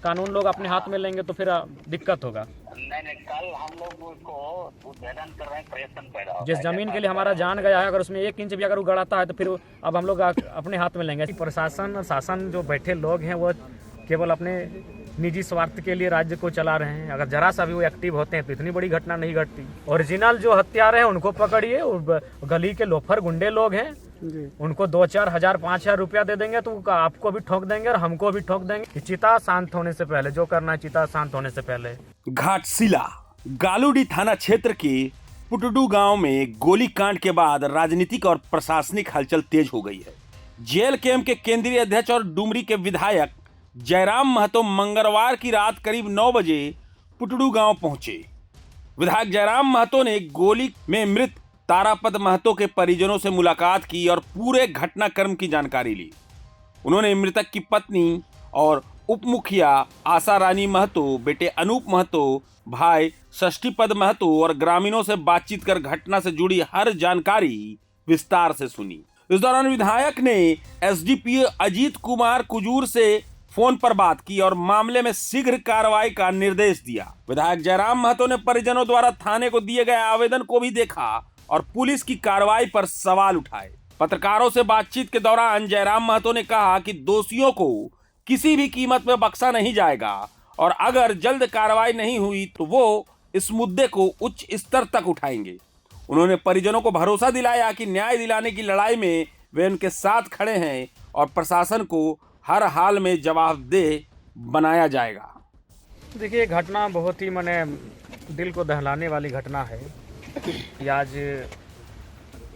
कानून लोग अपने हाथ में लेंगे तो फिर दिक्कत होगा। नहीं, कल हम लोग उसको उद्भेदन कर रहे हैं, प्रयत्न पैदा होगा। जिस जमीन के लिए हमारा जान गया है, अगर उसमें 1 इंच भी अगर उगड़ाता है तो फिर अब हम लोग अपने हाथ में लेंगे। प्रशासन और शासन जो बैठे लोग हैं वो केवल अपने निजी स्वार्थ के लिए राज्य को चला रहे हैं। अगर जरा सा भी वो एक्टिव होते हैं तो इतनी बड़ी घटना नहीं घटती। ओरिजिनल जो हत्यारे हैं उनको पकड़िए, गली के लोफर गुंडे लोग हैं उनको 2-4 हजार 5,000 रुपया दे देंगे तो आपको भी ठोक देंगे और हमको भी ठोक देंगे। चिता शांत होने से पहले जो करना है, चिता शांत होने से पहले। घाटशिला गालूडी थाना क्षेत्र के पुटडू गांव में गोलीकांड के बाद राजनीतिक और प्रशासनिक हलचल तेज हो गई है। जेएलकेएम के केंद्रीय अध्यक्ष और डुमरी के विधायक जयराम महतो मंगलवार की रात करीब 9 बजे पुटडू गांव पहुंचे। विधायक जयराम महतो ने गोली में मृत तारापद महतो के परिजनों से मुलाकात की और पूरे घटनाक्रम की जानकारी ली। उन्होंने मृतक की पत्नी और उप मुखिया आशा रानी महतो, बेटे अनूप महतो, भाई षष्ठीपद महतो और ग्रामीणों से बातचीत कर घटना से जुड़ी हर जानकारी विस्तार से सुनी। इस दौरान विधायक ने एसडीपीओ अजीत कुमार कुजूर से फोन पर बात की और मामले में शीघ्र कार्रवाई का निर्देश दिया। विधायक जयराम महतो ने परिजनों द्वारा थाने को दिए गए आवेदन को भी देखा और पुलिस की कार्रवाई पर सवाल उठाए। पत्रकारों से बातचीत के दौरान जयराम महतो ने कहा कि दोषियों को किसी भी कीमत में बख्शा नहीं जाएगा और अगर जल्द कार्रवाई नहीं हुई तो वो इस मुद्दे को उच्च स्तर तक उठाएंगे। उन्होंने परिजनों को भरोसा दिलाया कि न्याय दिलाने की लड़ाई में वे उनके साथ खड़े हैं और प्रशासन को हर हाल में जवाबदेह बनाया जाएगा। देखिए, घटना बहुत ही दिल को दहलाने वाली घटना है कि आज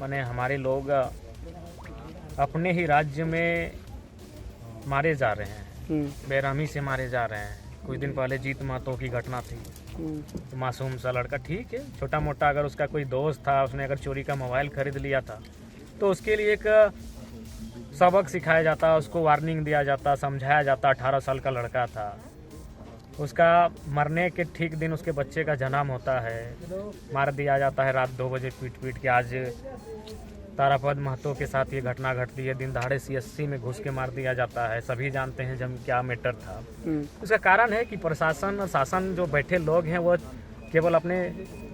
हमारे लोग अपने ही राज्य में मारे जा रहे हैं, बेरहमी से मारे जा रहे हैं। कुछ दिन पहले जीत महतो की घटना थी, तो मासूम सा लड़का, ठीक है छोटा मोटा, अगर उसका कोई दोस्त था, उसने अगर चोरी का मोबाइल खरीद लिया था तो उसके लिए एक सबक सिखाया जाता, उसको वार्निंग दिया जाता, समझाया जाता। 18 साल का लड़का था, उसका मरने के ठीक दिन उसके बच्चे का जन्म होता है, मार दिया जाता है रात 2 बजे पीट के। आज तारापद महतो के साथ ये घटना घटती है, दिन दहाड़े CSC में घुस के मार दिया जाता है। सभी जानते हैं जब क्या मैटर था। उसका कारण है कि प्रशासन और शासन जो बैठे लोग हैं वो केवल अपने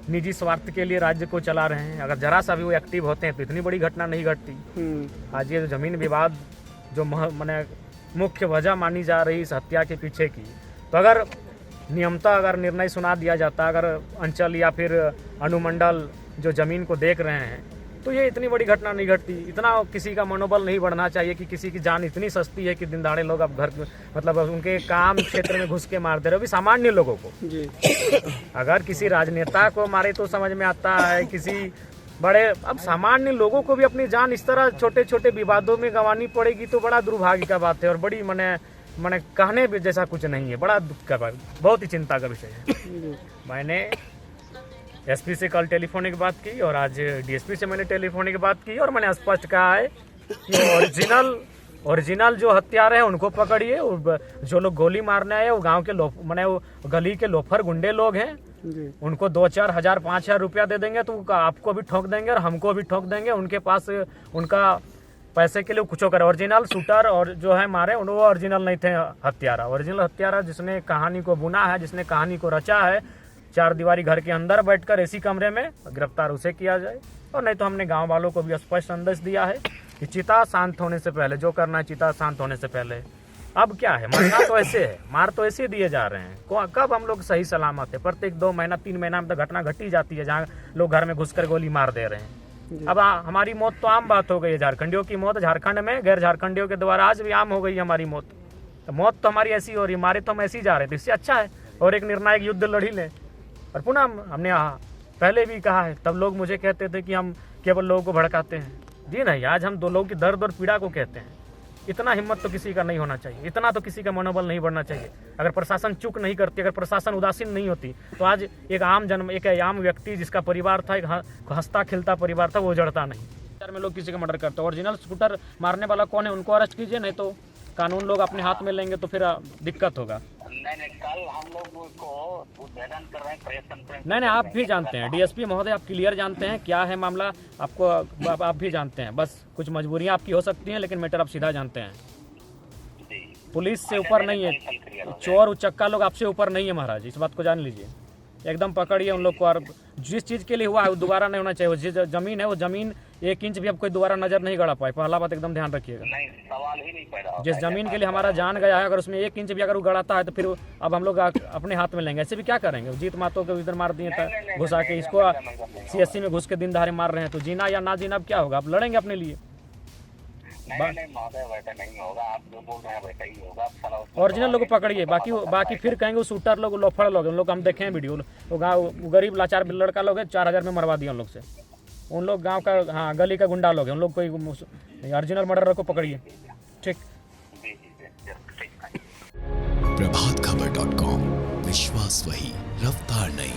निजी स्वार्थ के लिए राज्य को चला रहे हैं। अगर जरा सा भी वो एक्टिव होते हैं तो इतनी बड़ी घटना नहीं घटती। आज ये जमीन विवाद जो मुख्य वजह मानी जा रही इस हत्या के पीछे की, तो अगर नियमतः अगर निर्णय सुना दिया जाता, अगर अंचल या फिर अनुमंडल जो जमीन को देख रहे हैं, तो ये इतनी बड़ी घटना नहीं घटती। इतना किसी का मनोबल नहीं बढ़ना चाहिए कि किसी की जान इतनी सस्ती है कि दिन दहाड़े लोग अब घर उनके काम क्षेत्र में घुस के मार दे रहे हो। अभी सामान्य लोगों को जी। अगर किसी राजनेता को मारे तो समझ में आता है, किसी बड़े, अब सामान्य लोगों को भी अपनी जान इस तरह छोटे छोटे विवादों में गंवानी पड़ेगी तो बड़ा दुर्भाग्य का बात है और बड़ी कहने भी जैसा कुछ नहीं है। बड़ा दुख का बात, बहुत ही चिंता का विषय है। मैंने SP से कल टेलीफोनिक बात की और आज DSP से मैंने टेलीफोनिक बात की और मैंने स्पष्ट कहा है कि ओरिजिनल जो हत्यारे हैं उनको पकड़िए। जो लोग गोली मारने आए वो गांव के वो गली के लोफर गुंडे लोग हैं, उनको 2-4 हजार 5,000 रुपया दे देंगे तो आपको भी ठोक देंगे और हमको भी ठोक देंगे। उनके पास उनका पैसे के लिए कुछ करे। ओरिजिनल शूटर और जो है मारे वो ओरिजिनल नहीं थे हत्यारा। ओरिजिनल हत्यारा जिसने कहानी को बुना है, जिसने कहानी को रचा है, 4 दीवारी घर के अंदर बैठकर ऐसी कमरे में गिरफ्तार उसे किया जाए। और नहीं तो हमने गांव वालों को भी स्पष्ट संदेश दिया है कि चिता शांत होने से पहले जो करना है, चिता शांत होने से पहले। अब क्या है, मरना तो ऐसे है, मार तो ऐसे दिए जा रहे हैं। कब हम लोग सही सलामत है? प्रत्येक 2 महीना 3 महीना में तो घटना घटी जाती है जहाँ लोग घर में घुसकर गोली मार दे रहे हैं। अब हमारी मौत तो आम बात हो गई है। झारखंडियों की मौत झारखंड में, गैर झारखंडियों के द्वारा आज भी आम हो गई है हमारी मौत। तो मौत तो हमारी ऐसी हो रही, मारे तो हम ऐसे ही जा रहे थे। इससे अच्छा है और एक निर्णायक युद्ध लड़ी लें। और पुनः हमने पहले भी कहा है, तब लोग मुझे कहते थे कि हम केवल लोगों को भड़काते हैं। जी नहीं, आज हम 2 लोगों की दर्द और पीड़ा को कहते हैं। इतना हिम्मत तो किसी का नहीं होना चाहिए, इतना तो किसी का मनोबल नहीं बढ़ना चाहिए। अगर प्रशासन चूक नहीं करती, अगर प्रशासन उदासीन नहीं होती तो आज एक आम व्यक्ति जिसका परिवार था, एक हंसता खिलता परिवार था, वो जड़ता नहीं। में लोग किसी का मर्डर करते हैं। ओरिजिनल स्कूटर मारने वाला कौन है उनको अरेस्ट कीजिए, नहीं तो कानून लोग अपने हाथ में लेंगे तो फिर दिक्कत होगा। नहीं, कल हम लोग उसको उद्भेदन कर रहे हैं, प्रयत्न। नहीं, आप भी जानते हैं DSP महोदय, आप क्लियर जानते हैं क्या है मामला, आपको आप भी जानते हैं। बस कुछ मजबूरियां आपकी हो सकती हैं, लेकिन मैटर आप सीधा जानते हैं। पुलिस से ऊपर नहीं है, चोर उचक्का लोग आपसे ऊपर नहीं है महाराज, इस बात को जान लीजिए। एकदम पकड़िए उन लोग को, और जिस चीज़ के लिए हुआ है वो दोबारा नहीं होना चाहिए। जिस ज़मीन है वो ज़मीन 1 इंच भी अब कोई दोबारा नज़र नहीं गड़ा पाए, पहला बात एकदम ध्यान रखिएगा। नहीं, सवाल ही नहीं पैदा होता। जिस ज़मीन के लिए हमारा जान गया है, अगर उसमें 1 इंच भी अगर वो गड़ाता है तो फिर अब हम लोग अपने हाथ में लेंगे। ऐसे भी क्या करेंगे, जीत मातो को इधर मार दिए था घुसा के, इसको CSC में घुस के दिन दहाड़े मार रहे हैं, तो जीना या ना जीना अब क्या होगा, आप लड़ेंगे अपने लिए। नहीं महोदय, वैसा नहीं होगा, आप जो बोल रहे हैं वैसा ही होगा। ओरिजिनल लोग पकड़िए, बाकी फिर कहेंगे वो शूटर लोग, लोफड़ लोग, उन लोग हम देखे हैं वीडियो, वो गाँव गरीब लाचार लड़का लोग है, 4000 में मरवा दिया उन लोग से। उन लोग गांव का, हाँ गली का गुंडा लोग हैं, उन लोग कोई ओरिजिनल मर्डर को पकड़िए। ठीक। प्रभातखबर.com, विश्वास वही, रफ्तार नहीं।